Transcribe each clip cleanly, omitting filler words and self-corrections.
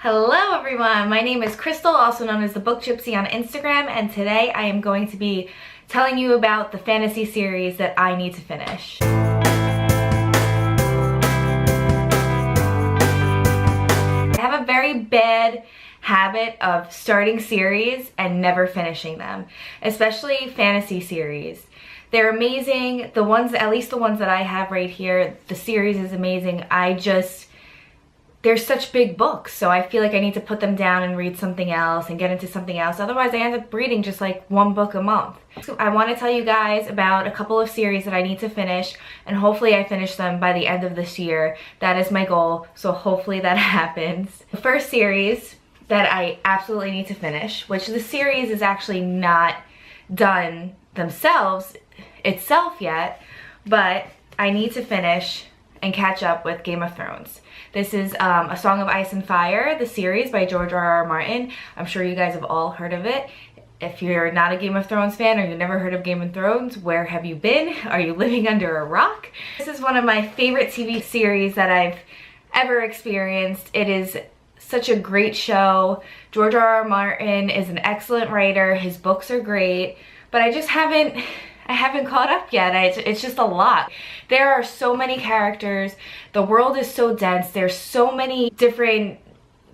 Hello everyone, my name is Crystal, also known as The.Book.Gypsy on Instagram, and today I am going to be telling you about the fantasy series that I need to finish. I have a very bad habit of starting series and never finishing them, especially fantasy series. They're amazing. The ones, at least the ones that I have right here, the series is amazing. They're such big books, so I feel like I need to put them down and read something else and get into something else. Otherwise, I end up reading just like one book a month. So I want to tell you guys about a couple of series that I need to finish, and hopefully I finish them by the end of this year. That is my goal, so hopefully that happens. The first series that I absolutely need to finish, which the series is actually not done itself yet, but I need to finish and catch up with Game of Thrones. This is A Song of Ice and Fire, the series by George R.R. Martin. I'm sure you guys have all heard of it. If you're not a Game of Thrones fan or you've never heard of Game of Thrones, where have you been? Are you living under a rock? This is one of my favorite TV series that I've ever experienced. It is such a great show. George R.R. Martin is an excellent writer. His books are great, but I haven't caught up yet. It's just a lot. There are so many characters. The world is so dense. There's so many different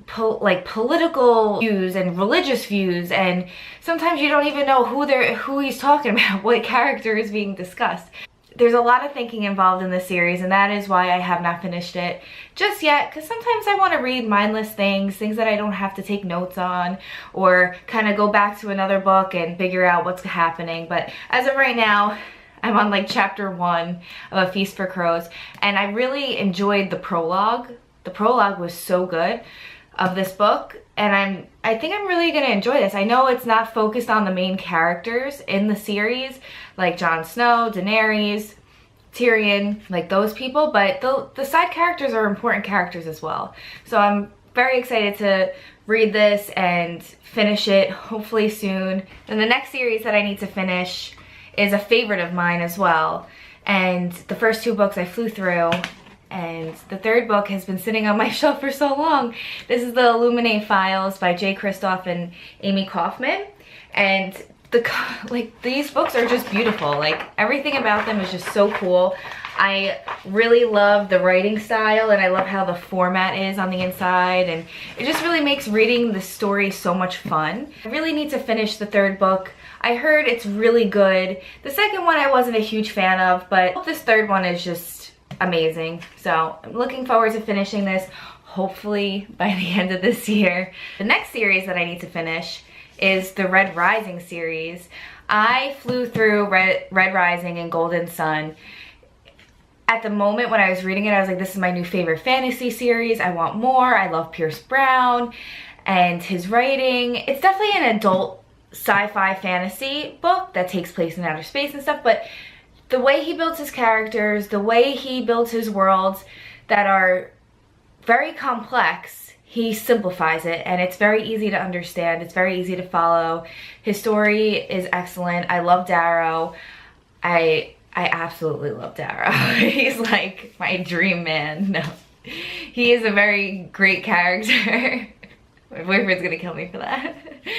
political views and religious views, and sometimes you don't even know who he's talking about, what character is being discussed. There's a lot of thinking involved in this series, and that is why I have not finished it just yet, because sometimes I want to read mindless things that I don't have to take notes on, or kind of go back to another book and figure out what's happening. But as of right now, I'm on like chapter 1 of A Feast for Crows, and I really enjoyed the prologue. The prologue was so good of this book, and I think I'm really gonna enjoy this. I know it's not focused on the main characters in the series, like Jon Snow, Daenerys, Tyrion, like those people, but the side characters are important characters as well. So I'm very excited to read this and finish it, hopefully soon. Then the next series that I need to finish is a favorite of mine as well, and the first 2 books I flew through, and the 3rd book has been sitting on my shelf for so long. This is the Illuminate Files by Jay Kristoff and Amy Kaufman, and these books are just beautiful. Like, everything about them is just so cool. I really love the writing style, and I love how the format is on the inside, and it just really makes reading the story so much fun. I really need to finish the 3rd book. I heard it's really good. The 2nd one I wasn't a huge fan of, but this 3rd one is just amazing. So I'm looking forward to finishing this, hopefully by the end of this year. The next series that I need to finish is the Red Rising series. I flew through Red Rising and Golden Sun. At the moment when I was reading it, I was like, this is my new favorite fantasy series. I want more. I love Pierce Brown and his writing. It's definitely an adult sci-fi fantasy book that takes place in outer space and stuff, but the way he builds his characters, the way he builds his worlds that are very complex, he simplifies it, and it's very easy to understand. It's very easy to follow. His story is excellent. I love Darrow. I absolutely love Darrow. He's like my dream man. No, he is a very great character. My boyfriend's gonna kill me for that.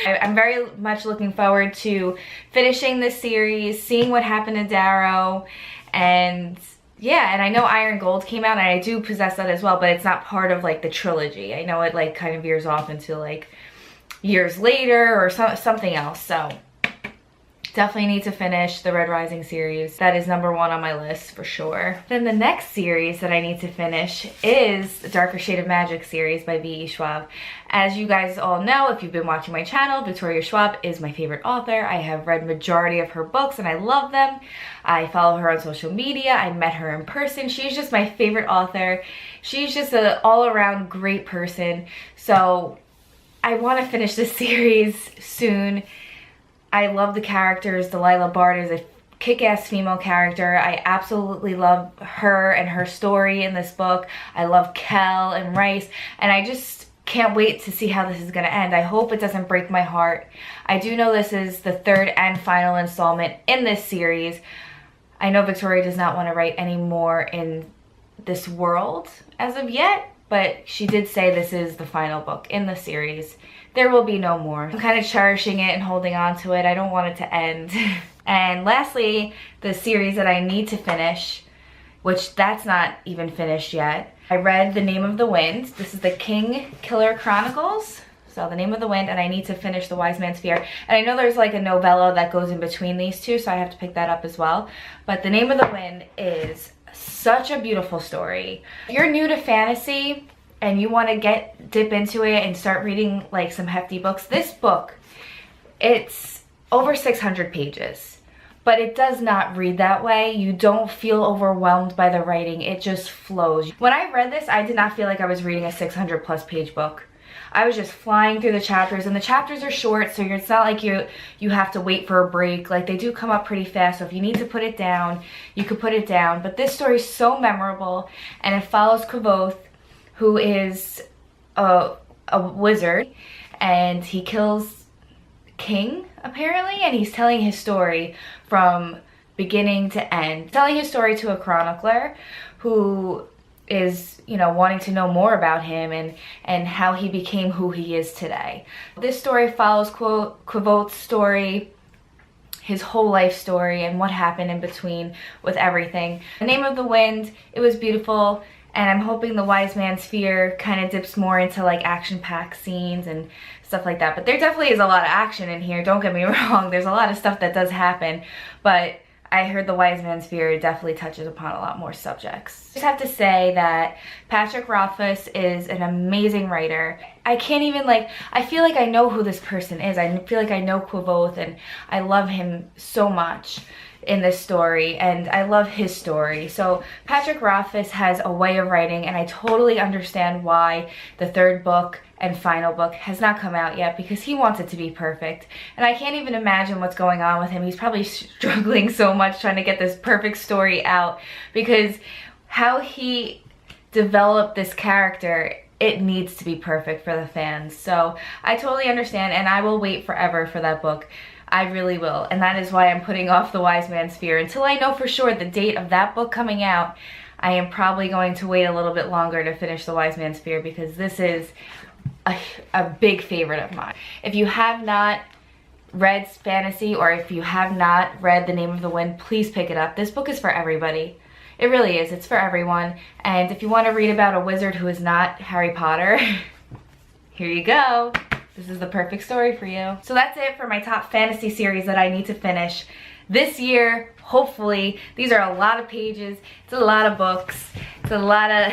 I'm very much looking forward to finishing this series, seeing what happened to Darrow, and yeah, and I know Iron Gold came out, and I do possess that as well, but it's not part of like the trilogy. I know it like kind of veers off into like years later or something else, so definitely need to finish the Red Rising series. That is number 1 on my list for sure. Then the next series that I need to finish is the Darker Shade of Magic series by V.E. Schwab. As you guys all know, if you've been watching my channel, Victoria Schwab is my favorite author. I have read majority of her books and I love them. I follow her on social media. I met her in person. She's just my favorite author. She's just an all-around great person. So I want to finish this series soon. I love the characters. Delilah Bard is a kick-ass female character. I absolutely love her and her story in this book. I love Kel and Rice, and I just can't wait to see how this is going to end. I hope it doesn't break my heart. I do know this is the 3rd and final installment in this series. I know Victoria does not want to write any more in this world as of yet, but she did say this is the final book in the series. There will be no more. I'm kind of cherishing it and holding on to it. I don't want it to end. And lastly, the series that I need to finish, which that's not even finished yet. I read The Name of the Wind. This is the King Killer Chronicles. So The Name of the Wind, and I need to finish The Wise Man's Fear. And I know there's like a novella that goes in between these two, so I have to pick that up as well. But The Name of the Wind is such a beautiful story. If you're new to fantasy and you want to dip into it and start reading like some hefty books, this book, it's over 600 pages. But it does not read that way. You don't feel overwhelmed by the writing. It just flows. When I read this, I did not feel like I was reading a 600+ page book. I was just flying through the chapters, and the chapters are short, so it's not like you have to wait for a break. Like, they do come up pretty fast, so if you need to put it down, you could put it down. But this story is so memorable, and it follows Kvothe, who is a wizard, and he kills king, apparently, and he's telling his story from beginning to end. Telling his story to a chronicler who is, you know, wanting to know more about him and how he became who he is today. This story follows Kvothe's story, his whole life story, and what happened in between with everything. The Name of the Wind, it was beautiful, and I'm hoping The Wise Man's Fear kind of dips more into like action-packed scenes and stuff like that. But there definitely is a lot of action in here, don't get me wrong. There's a lot of stuff that does happen, but I heard The Wise Man's Fear definitely touches upon a lot more subjects. I just have to say that Patrick Rothfuss is an amazing writer. I can't even I feel like I know who this person is. I feel like I know Kvothe, and I love him so much in this story, and I love his story. So Patrick Rothfuss has a way of writing, and I totally understand why the third book and final book has not come out yet, because he wants it to be perfect. And I can't even imagine what's going on with him. He's probably struggling so much trying to get this perfect story out, because how he developed this character, it needs to be perfect for the fans. So I totally understand, and I will wait forever for that book. I really will, and that is why I'm putting off The Wise Man's Fear. Until I know for sure the date of that book coming out, I am probably going to wait a little bit longer to finish The Wise Man's Fear, because this is a big favorite of mine. If you have not read fantasy, or if you have not read The Name of the Wind, please pick it up. This book is for everybody. It really is. It's for everyone. And if you want to read about a wizard who is not Harry Potter, here you go. This is the perfect story for you. So that's it for my top fantasy series that I need to finish this year, hopefully. These are a lot of pages. It's a lot of books. It's a lot of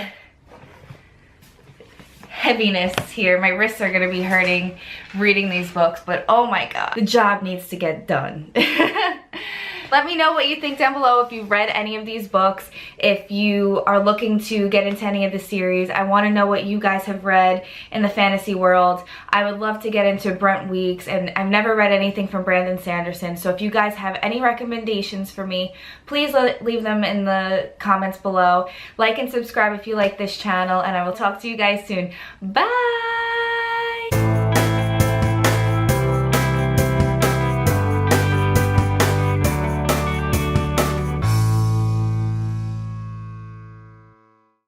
heaviness here. My wrists are gonna be hurting reading these books, but oh my god, the job needs to get done. Let me know what you think down below if you've read any of these books, if you are looking to get into any of the series. I want to know what you guys have read in the fantasy world. I would love to get into Brent Weeks, and I've never read anything from Brandon Sanderson, so if you guys have any recommendations for me, please leave them in the comments below. Like and subscribe if you like this channel, and I will talk to you guys soon. Bye!